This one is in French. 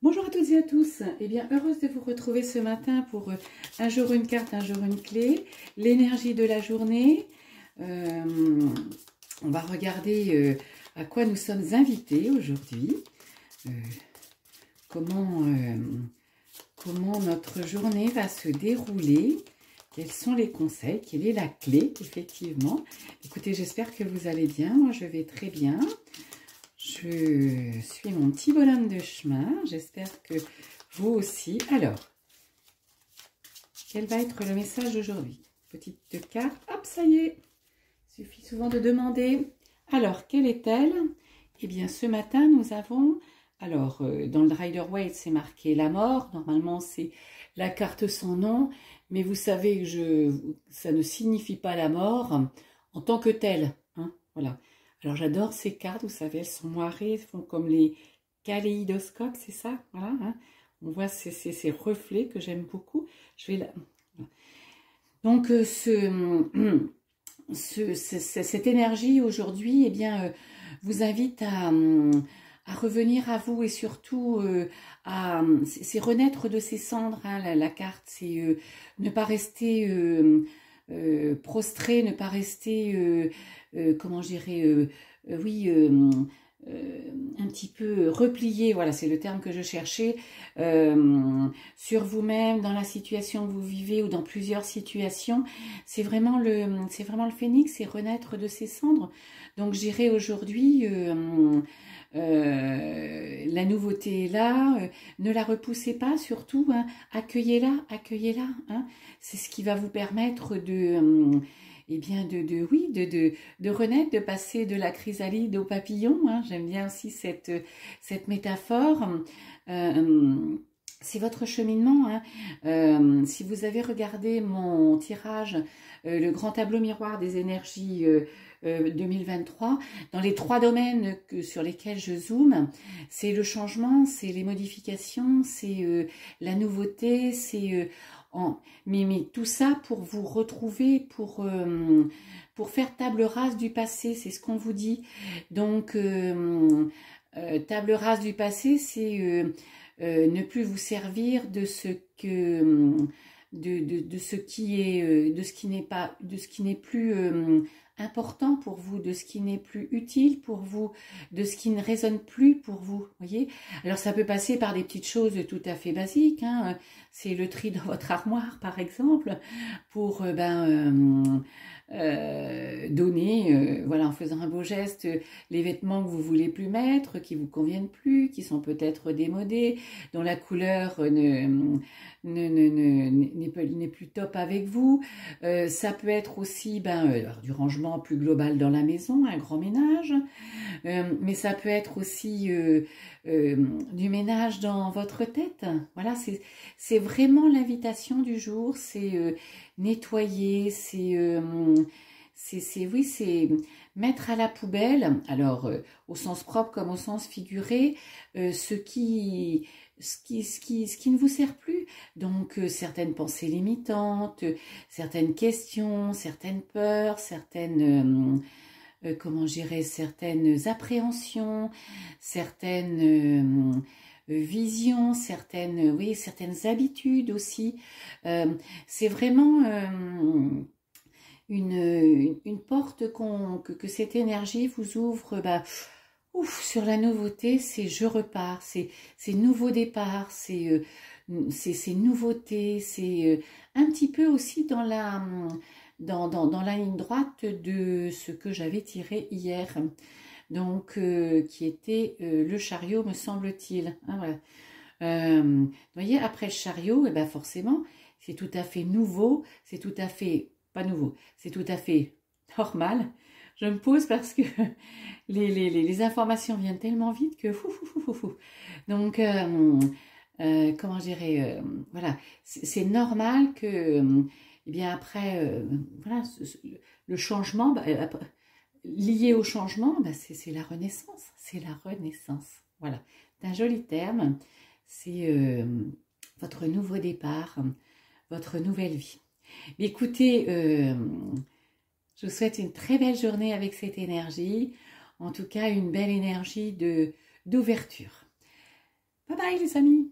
Bonjour à toutes et à tous, eh bien heureuse de vous retrouver ce matin pour un jour une carte, un jour une clé, l'énergie de la journée. On va regarder à quoi nous sommes invités aujourd'hui, comment notre journée va se dérouler, quels sont les conseils, quelle est la clé effectivement. Écoutez, j'espère que vous allez bien, moi je vais très bien. Je suis mon petit bonhomme de chemin, j'espère que vous aussi. Alors, quel va être le message d'aujourd'hui? Petite carte, hop, ça y est, il suffit souvent de demander. Alors, quelle est-elle? Eh bien, ce matin, nous avons, alors, dans le Rider-Waite, c'est marqué la mort. Normalement, c'est la carte sans nom, mais vous savez que ça ne signifie pas la mort en tant que telle, hein, voilà. Alors j'adore ces cartes, vous savez, elles sont moirées, elles font comme les kaléidoscopes, c'est ça, voilà. Hein. On voit ces reflets que j'aime beaucoup. Je vais là. Donc cette énergie aujourd'hui, eh bien, vous invite à revenir à vous et surtout c'est renaître de ses cendres. Hein, la carte, c'est ne pas rester prostré, ne pas rester comment je dirais, oui, un petit peu replié, voilà, c'est le terme que je cherchais, sur vous-même, dans la situation que vous vivez ou dans plusieurs situations. C'est vraiment le phénix, c'est renaître de ses cendres. Donc, je dirais aujourd'hui, la nouveauté est là, ne la repoussez pas surtout, hein, accueillez-la, accueillez-la, hein, c'est ce qui va vous permettre de... eh bien, de renaître, de passer de la chrysalide au papillon. Hein. J'aime bien aussi cette métaphore. C'est votre cheminement. Hein. Si vous avez regardé mon tirage, le grand tableau miroir des énergies 2023, dans les 3 domaines sur lesquels je zoome, c'est le changement, c'est les modifications, c'est la nouveauté, c'est... mais tout ça pour vous retrouver, pour faire table rase du passé, c'est ce qu'on vous dit. Donc, table rase du passé, c'est ne plus vous servir de ce que... de ce qui est... de ce qui n'est pas... de ce qui n'est plus... important pour vous, de ce qui n'est plus utile pour vous, de ce qui ne résonne plus pour vous, voyez. Alors ça peut passer par des petites choses tout à fait basiques, hein. C'est le tri dans votre armoire par exemple, pour donner, voilà, en faisant un beau geste, les vêtements que vous voulez plus mettre, qui vous conviennent plus, qui sont peut-être démodés, dont la couleur n'est plus top avec vous. Ça peut être aussi du rangement plus global dans la maison, un grand ménage, mais ça peut être aussi du ménage dans votre tête. Voilà, c'est vraiment l'invitation du jour, c'est nettoyer, oui, c'est mettre à la poubelle, alors au sens propre comme au sens figuré, ce qui ne vous sert plus. Donc certaines pensées limitantes, certaines questions, certaines peurs, certaines comment je dirais, certaines appréhensions, certaines visions, certaines habitudes aussi. C'est vraiment une porte que cette énergie vous ouvre. Sur la nouveauté, c'est je repars, c'est nouveau départ, c'est nouveauté, c'est un petit peu aussi dans la ligne droite de ce que j'avais tiré hier, donc qui était le chariot, me semble-t-il. Hein, voilà. Vous voyez, après le chariot, et forcément, c'est tout à fait nouveau, c'est tout à fait, pas nouveau, c'est tout à fait normal. Je me pose parce que les informations viennent tellement vite que donc comment je dirais, voilà, c'est normal que eh bien après voilà, le changement lié au changement, c'est la renaissance, voilà, c'est un joli terme, c'est votre nouveau départ, votre nouvelle vie. Mais écoutez, je vous souhaite une très belle journée avec cette énergie, en tout cas une belle énergie d'ouverture. Bye bye. bye les amis.